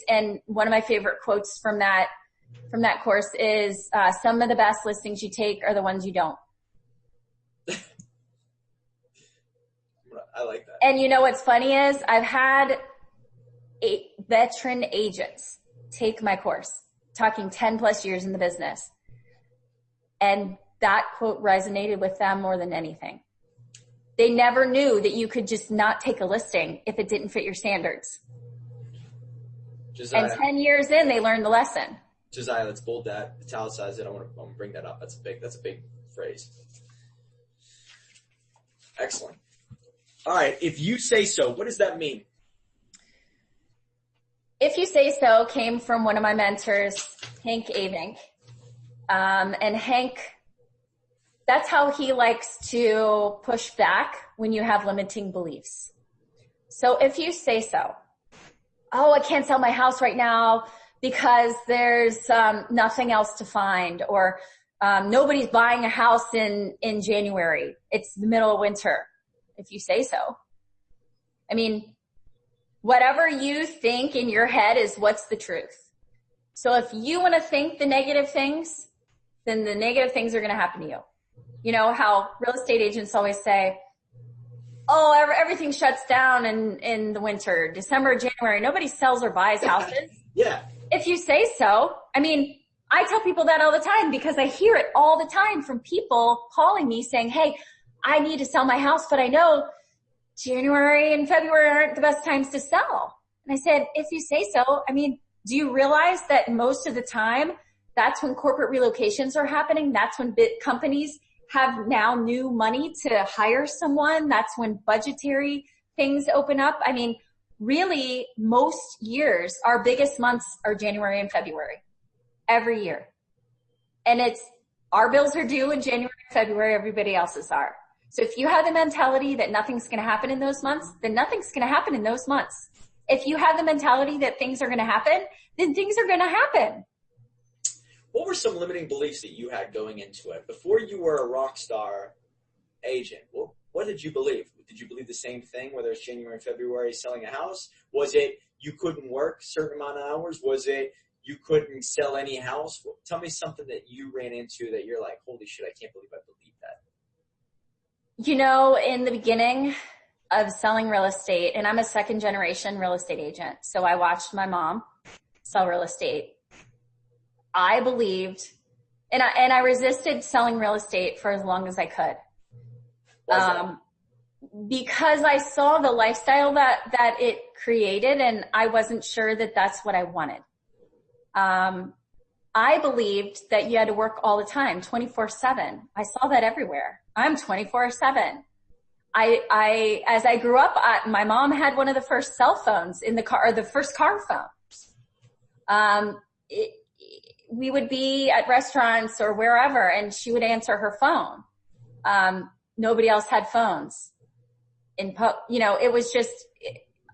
And one of my favorite quotes from that course is, some of the best listings you take are the ones you don't. I like that. And you know what's funny is I've had veteran agents take my course, talking 10 plus years in the business. And that quote resonated with them more than anything. They never knew that you could just not take a listing if it didn't fit your standards. Josiah, and 10 years in, they learned the lesson. Josiah, let's bold that, italicize it. I want to bring that up. That's a big phrase. Excellent. All right. If you say so, what does that mean? If you say so came from one of my mentors, Hank Avink. And Hank, that's how he likes to push back when you have limiting beliefs. So if you say so, oh, I can't sell my house right now because there's nothing else to find, or nobody's buying a house in January. It's the middle of winter. If you say so. I mean, whatever you think in your head is what's the truth. So if you want to think the negative things, then the negative things are going to happen to you. You know how real estate agents always say, oh, everything shuts down in the winter, December, January. Nobody sells or buys houses. Yeah. If you say so, I mean, I tell people that all the time because I hear it all the time from people calling me saying, hey, I need to sell my house, but I know January and February aren't the best times to sell. And I said, if you say so, I mean, do you realize that most of the time that's when corporate relocations are happening? That's when big companies have now new money to hire someone. That's when budgetary things open up. I mean, really, most years, our biggest months are January and February every year. And it's our bills are due in January and February, everybody else's are. So if you have the mentality that nothing's going to happen in those months, then nothing's going to happen in those months. If you have the mentality that things are going to happen, then things are going to happen. What were some limiting beliefs that you had going into it? Before you were a rock star agent, what did you believe? Did you believe the same thing, whether it's January and February selling a house? Was it you couldn't work a certain amount of hours? Was it you couldn't sell any house? Tell me something that you ran into that you're like, holy shit, I can't believe I believe that. You know, in the beginning of selling real estate, and I'm a second generation real estate agent, so I watched my mom sell real estate. I believed, and I resisted selling real estate for as long as I could. Because I saw the lifestyle that it created, and I wasn't sure that that's what I wanted. I believed that you had to work all the time, 24/7. I saw that everywhere. I'm 24/7. As I grew up, my mom had one of the first cell phones in the car, or the first car phones. We would be at restaurants or wherever, and she would answer her phone. Nobody else had phones. It was just,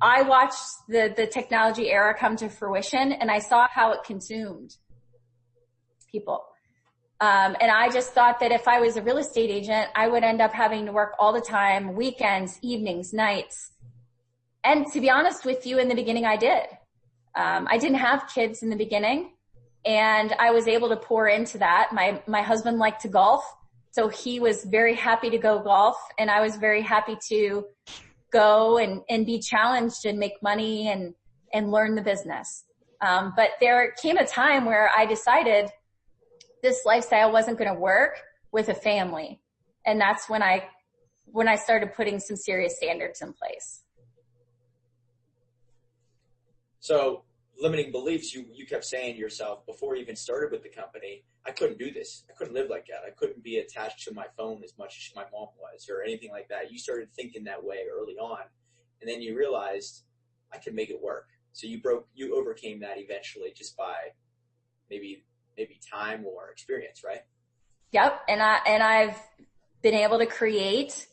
I watched the technology era come to fruition, and I saw how it consumed people. And I just thought that if I was a real estate agent, I would end up having to work all the time, weekends, evenings, nights. And to be honest with you, in the beginning, I did. I didn't have kids in the beginning, and I was able to pour into that. My husband liked to golf, so he was very happy to go golf, and I was very happy to go and be challenged and make money and learn the business. But there came a time where I decided this lifestyle wasn't going to work with a family. And that's when I started putting some serious standards in place. So limiting beliefs, you kept saying to yourself before you even started with the company, I couldn't do this. I couldn't live like that. I couldn't be attached to my phone as much as my mom was or anything like that. You started thinking that way early on, and then you realized I can make it work. So you overcame that eventually just by maybe time or experience, right? Yep. And I've been able to create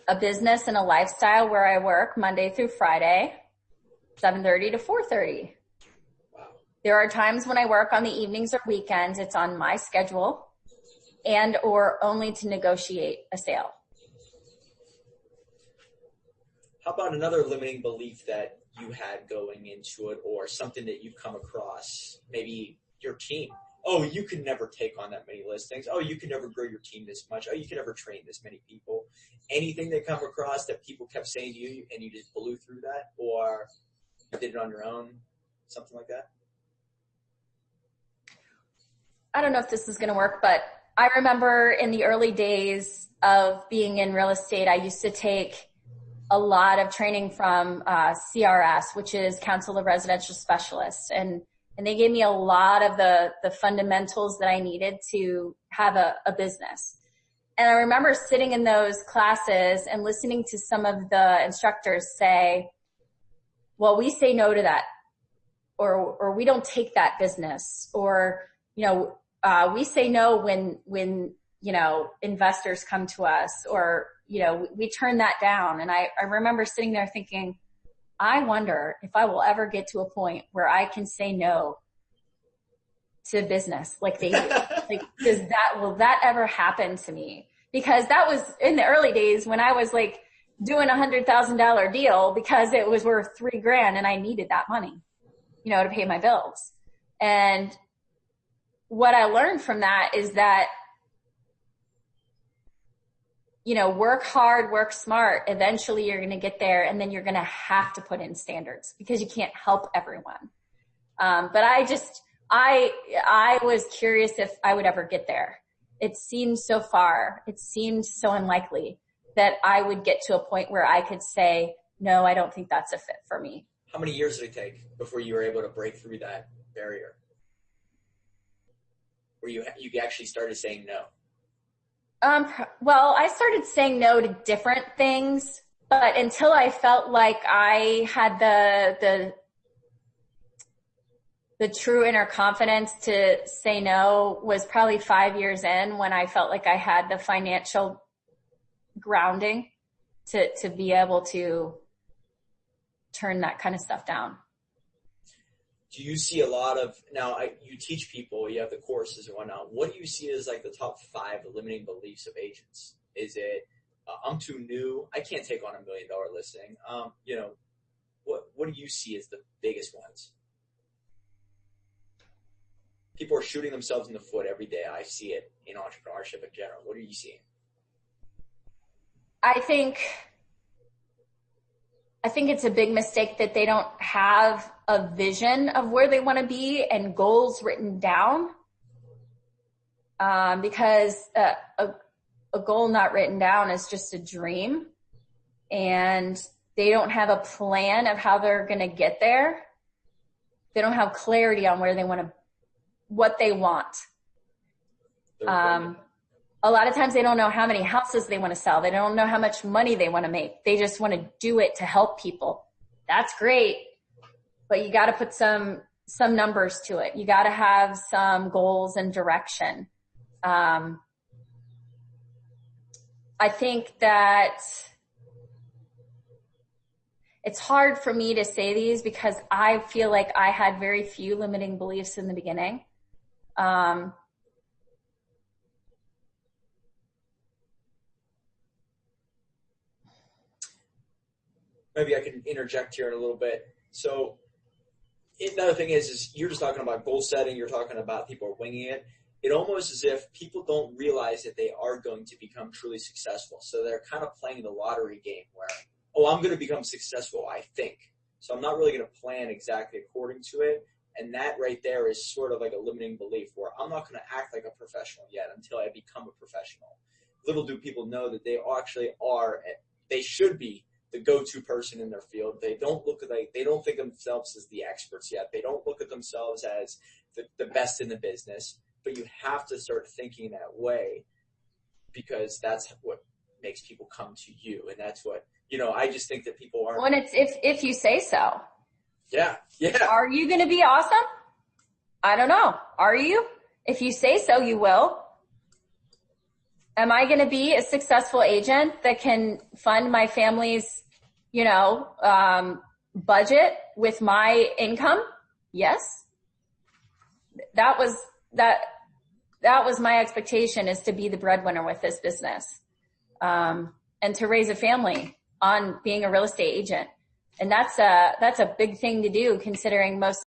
a business and a lifestyle where I work Monday through Friday, 7:30 to 4:30. Wow. There are times when I work on the evenings or weekends. It's on my schedule and or only to negotiate a sale. How about another limiting belief that you had going into it, or something that you've come across? Maybe your team. Oh, you could never take on that many listings. Oh, you could never grow your team this much. Oh, you could never train this many people. Anything that come across that people kept saying to you and you just blew through that, or you did it on your own, something like that? I don't know if this is going to work, but I remember in the early days of being in real estate, I used to take a lot of training from CRS, which is Council of Residential Specialists. And they gave me a lot of the fundamentals that I needed to have a business. And I remember sitting in those classes and listening to some of the instructors say, well, we say no to that, or we don't take that business, or, we say no when, investors come to us, or, we turn that down. And I remember sitting there thinking, I wonder if I will ever get to a point where I can say no to business like they do. Like, will that ever happen to me? Because that was in the early days when I was like doing $100,000 deal because it was worth $3,000 and I needed that money, to pay my bills. And what I learned from that is that, work hard, work smart. Eventually you're going to get there, and then you're going to have to put in standards because you can't help everyone. But I was curious if I would ever get there. It seemed so far. It seemed so unlikely that I would get to a point where I could say, no, I don't think that's a fit for me. How many years did it take before you were able to break through that barrier? Where you actually started saying no? Well, I started saying no to different things, but until I felt like I had the true inner confidence to say no was probably 5 years in, when I felt like I had the financial grounding to be able to turn that kind of stuff down. Do you see a lot of, you teach people, you have the courses and whatnot. What do you see as like the top 5 limiting beliefs of agents? Is it, I'm too new, I can't take on $1 million listing? What do you see as the biggest ones? People are shooting themselves in the foot every day. I see it in entrepreneurship in general. What are you seeing? I think it's a big mistake that they don't have a vision of where they want to be and goals written down. Because a goal not written down is just a dream, and they don't have a plan of how they're going to get there. They don't have clarity on what they want. A lot of times they don't know how many houses they want to sell. They don't know how much money they want to make. They just want to do it to help people. That's great, but you got to put some numbers to it. You got to have some goals and direction. I think that it's hard for me to say these because I feel like I had very few limiting beliefs in the beginning. Maybe I can interject here in a little bit. So another thing is you're just talking about goal setting. You're talking about people winging it. It almost as if people don't realize that they are going to become truly successful. So they're kind of playing the lottery game where, I'm going to become successful, I think. So I'm not really going to plan exactly according to it. And that right there is sort of like a limiting belief where I'm not going to act like a professional yet until I become a professional. Little do people know that they actually are, they should be the go-to person in their field. They don't think of themselves as the experts yet. They don't look at themselves as the best in the business, but you have to start thinking that way because that's what makes people come to you. And that's what, I just think that people aren't. When it's, if you say so. Yeah. Yeah. Are you going to be awesome? I don't know. Are you? If you say so, you will. Am I going to be a successful agent that can fund my family's, budget with my income? Yes. That was my expectation, is to be the breadwinner with this business, and to raise a family on being a real estate agent. And that's a big thing to do, considering most